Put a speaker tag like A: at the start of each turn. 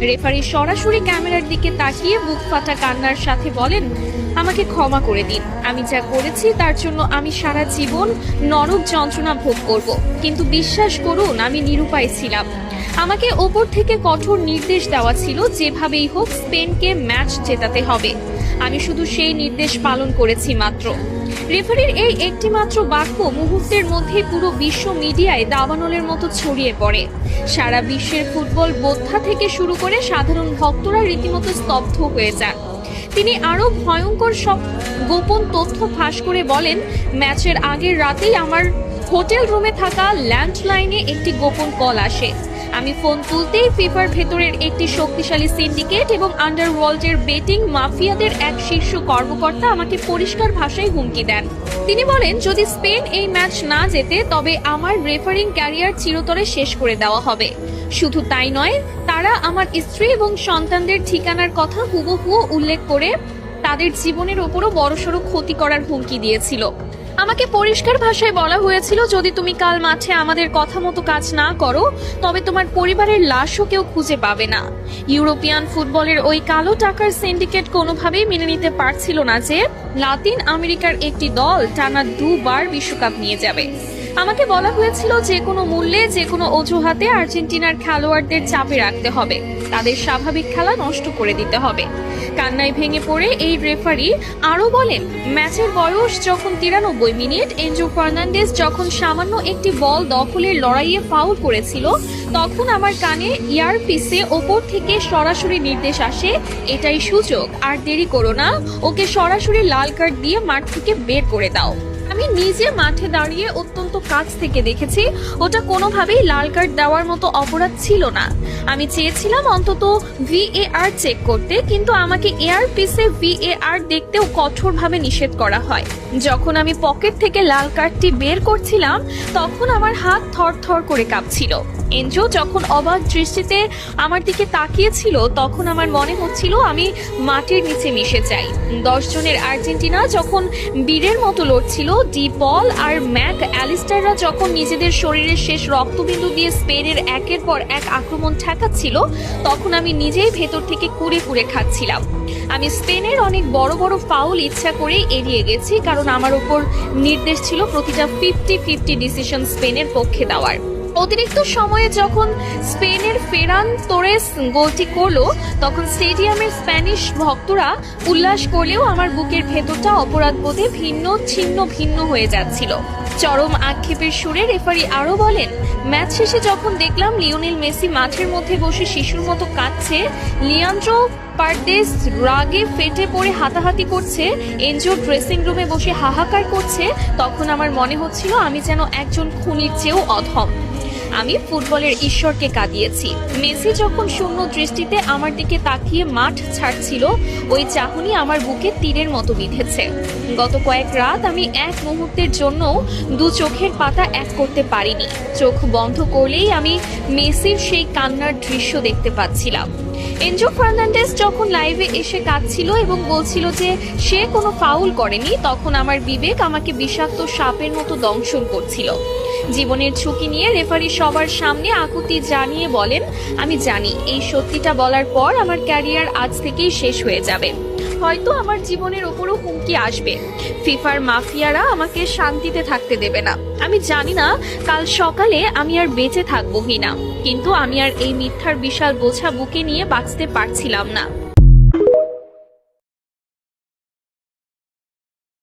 A: Referee সরাসরি ক্যামেরার দিকে তাকিয়ে বুক ফাটা কান্নার সাথে বলেন, আমাকে ক্ষমা করে দিন। আমি যা করেছি তার জন্য আমি সারা জীবন নরক যন্ত্রণা ভোগ করব, কিন্তু বিশ্বাস করুন আমি নিরুপায় ছিলাম। আমাকে ওপর থেকে কঠোর নির্দেশ দেওয়া ছিল যেভাবেই হোক স্পেনকে ম্যাচ জেতাতে হবে। আমি শুধু সেই নির্দেশ পালন করেছি মাত্র। রেফারির এই একটি মাত্র বাক্য মুহূর্তের মধ্যে পুরো বিশ্ব মিডিয়ায় দাবানলের মতো ছড়িয়ে পড়ে। সারা বিশ্বের ফুটবল বোদ্ধা থেকে শুরু করে সাধারণ ভক্তরা রীতিমতো স্তব্ধ হয়ে যান। তিনি আরো ভয়ঙ্কর সব গোপন তথ্য ফাঁস করে বলেন, ম্যাচের আগের রাতেই আমার হোটেল রুমে থাকা ল্যান্ডলাইনে একটি গোপন কল আসে। আমি ফোন তুলতেই ফিফার ভেতরের একটি শক্তিশালী সিন্ডিকেট এবং আন্ডারওয়ার্ল্ডের বেটিং মাফিয়াদের এক শীর্ষ কর্মকর্তা আমাকে পরিষ্কার ভাষায় হুমকি দেন। তিনি বলেন, যদি স্পেন এই ম্যাচ না জেতে তবে আমার রেফারিং ক্যারিয়ার চিরতরে শেষ করে দেওয়া হবে। শুধু তাই নয়, তারা আমার স্ত্রী এবং সন্তানদের ঠিকানার কথা হুবহু উল্লেখ করে তাদের জীবনের ওপরও বড়সড় ক্ষতি করার হুমকি দিয়েছিল। আমাকে পরিষ্কার ভাষায় বলা হয়েছিল, যদি তুমি কাল মাঠে আমাদের কথা মতো কাজ না করো তবে তোমার পরিবারের লাশও কেউ খুঁজে পাবে না। ইউরোপিয়ান ফুটবলের ওই কালো টাকার সিন্ডিকেট কোনোভাবেই মেনে নিতে পারছিল না যে লাতিন আমেরিকার একটি দল টানা 2 বার বিশ্বকাপ নিয়ে যাবে। আমাকে বলা হয়েছিল যে কোনো মূল্যে যে কোনো অজুহাতে আর্জেন্টিনার খেলোয়াড়দের চাপে রাখতে হবে, তাদের স্বাভাবিক খেলা নষ্ট করে দিতে হবে। কান্নায় ভেঙে পড়ে এই রেফারি আরো বলেন, ম্যাচের বয়স যখন 93 মিনিট, এনজো ফার্নান্ডেজ যখন সামান্য একটি বল দখলের লড়াইয়ে ফাউল করেছিল, তখন আমার কানে ইয়ারপিসে ওপর থেকে সরাসরি নির্দেশ আসে, এটাই সুযোগ, আর দেরি করো না, ওকে সরাসরি লাল কার্ড দিয়ে মাঠ থেকে বের করে দাও। আমি নিজে মাঠে দাঁড়িয়ে অত্যন্ত কাছ থেকে দেখেছি, ওটা কোনোভাবেই লাল কার্ড দেওয়ার মতো অপরাধ ছিল না। আমি চেয়েছিলাম অন্তত VAR চেক করতে, কিন্তু আমাকে এয়ারপিসে VAR দেখতেও কঠোরভাবে নিষেধ করা হয়। যখন আমি পকেট থেকে লাল কার্ডটি বের করছিলাম তখন আমার হাত থরথর করে কাঁপছিল। এনজো যখন অবাক দৃষ্টিতে আমার দিকে তাকিয়েছিল তখন আমার মনে হচ্ছিল আমি মাটির নিচে মিশে যাই। 10 জনের আর্জেন্টিনা যখন বীরের মতো লড়ছিল, ডি পল আর ম্যাক অ্যালিস্টাররা যখন নিজেদের শরীরের শেষ রক্তবিন্দু দিয়ে স্পেনের একের পর এক আক্রমণ ঠেকাচ্ছিল, তখন আমি নিজেই ভেতর থেকে কুড়ে কুড়ে খাচ্ছিলাম। আমি স্পেনের অনেক বড় বড় ফাউল ইচ্ছা করে এড়িয়ে গেছি, কারণ আমার উপর নির্দেশ ছিল প্রতিটা 50-50 ডিসিশন স্পেনের পক্ষে দেওয়ার। অতিরিক্ত সময়ে যখন স্পেনের ফেরান তোরেস গোলটি করলো, তখন স্টেডিয়ামের স্প্যানিশ ভক্তরা উল্লাস করলেও আমার বুকের ভেতরটা অপরাধবোধে ভিন্ন হয়ে যাচ্ছিল। চরম আক্ষেপের সুরে রেফারি আরো বলেন, ম্যাচ শেষে যখন দেখলাম লিওনেল মেসি মাঠের মধ্যে বসে শিশুর মতো কাঁদছে, লিয়ান্ড্রো পারদেস রাগে ফেটে পড়ে হাতাহাতি করছে, এনজো ড্রেসিং রুমে বসে হাহাকার করছে, তখন আমার মনে হচ্ছিল আমি যেন একজন খুনির চেয়েও অধম। আমি ফুটবলের ঈশ্বরকে কাঁদিয়েছি। মেসি যখন শূন্য দৃষ্টিতে আমার দিকে তাকিয়ে মাঠ ছাড়ছিল, ওই চাহনি আমার বুকে তীরের মতো বিঁধেছে। গত কয়েক রাত আমি এক মুহূর্তের জন্য 2 চোখের পাতা এক করতে পারিনি। চোখ বন্ধ করলেই আমি মেসির সেই কান্নার দৃশ্য দেখতে পাচ্ছিলাম। এনজো ফার্নান্ডেজ যখন লাইভে এসে কাঁদছিল এবং বলছিল যে সে কোনো ফাউল করেনি, তখন আমার বিবেক আমাকে বিষাক্ত সাপের মতো দংশন করছিল। জীবনের ঝুঁকি নিয়ে রেফারি সবার সামনে আকুতি জানিয়ে বলেন, আমি জানি এই সত্যিটা বলার পর আমার ক্যারিয়ার আজ থেকেই শেষ হয়ে যাবে। হয়তো আমার জীবনের ওপরও হুমকি আসবে। ফিফার মাফিয়ারা আমাকে শান্তিতে থাকতে দেবে না। আমি জানি না কাল সকালে আমি আর বেঁচে থাকবো কিনা, কিন্তু আমি আর এই মিথ্যার বিশাল বোঝা বুকে নিয়ে বাঁচতে পারছিলাম না।